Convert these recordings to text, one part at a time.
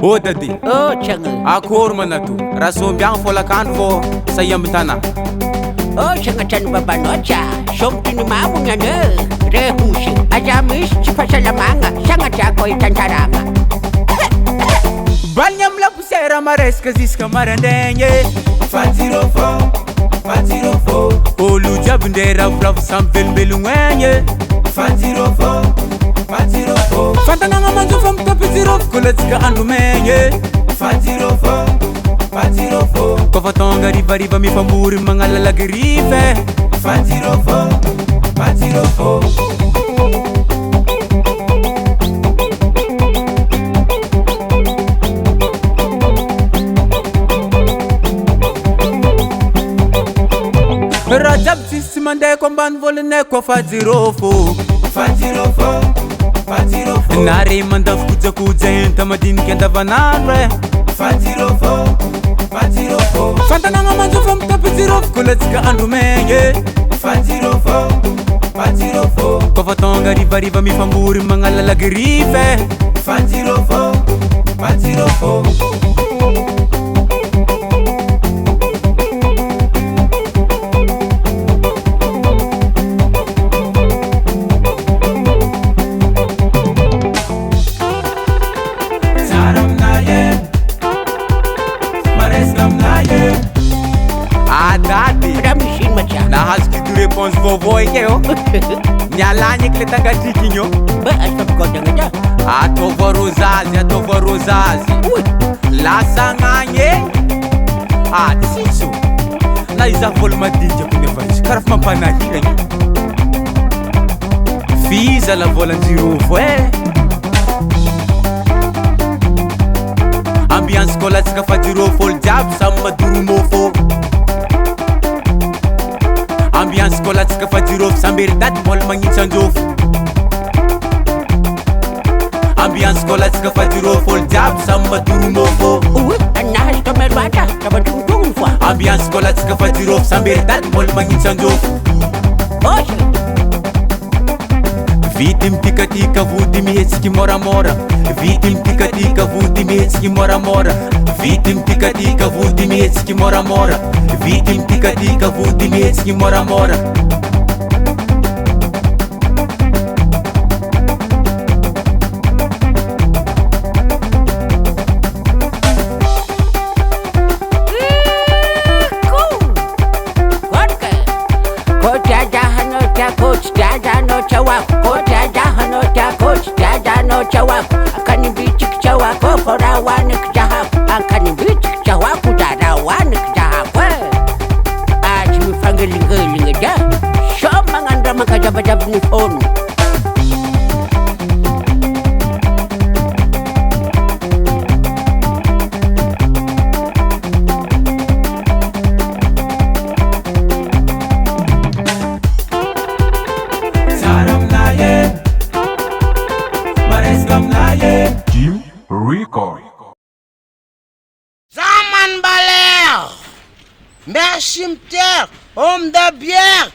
Oh dady, Tiagna. akory manato raha sombiagna folakandro fô say amby tana. Tiagna trano babanao tia sombotiny mamony anao re hosy aza misy tsy fahasalamagna sagnatiako itantaragna. Baligny amy laposiera maresaka ziska maraindraigny. Fajirôfô olo jiaby ndray ravoravo samby velombelogno egny. Fajirôfô fantanagna manjofa mitopy jirôfo kolatsika andro megny. Fajirôfô kofa tonga rivariva mifamory magnalalagy rife. Fajirôfô raha jiaby tsisy mandeha ko ambany volanay koa fajirôfô. Nare mandavo kojakoja enta madinika andavanandro e. Fantanagna manjofa mitopy jirôfo kolatsika andro megny. Kofa tonga rivariva mifambory magnalalagy rife. Fajirôfô nahazo kido réponse vaovao eky ô. Nialagny eky le tangatriky igny ô. Ataova rosazy lasa agnagny e. Tsisy ô na izaho vola madinjako nefa izy karaha fa mampanahira igny. Fiza la volan-jirôfo e. Ambiance kolatsika fajirôfo olo jiaby samy madoro môfô. Ambiance kolatsika fajirôfo sambery daty mbola magnitsy anjôfo. Ambiance kolatsika fajirôfo olo jiaby samy madoro môfô. Ambiance kolatsika fajirôfo sambery daty mbola magnitsy anjôfo. Vity mitikatika vody mihetsiky moramora. Vity mitikatika vody mihetsiky moramora. Vity mitikatika vody mihetsiky moramora. Vity mitikatika vody mihetsiky moramora. Merci Mter, homme de bière,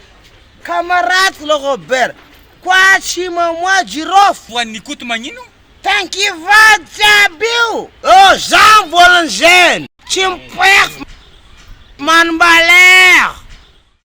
camarade le Robert. Quoi tu moi Jirôfo? Nikutu magnino? Thank you va jiaby. Oh Jean Bolangène. Tu me perds man balère.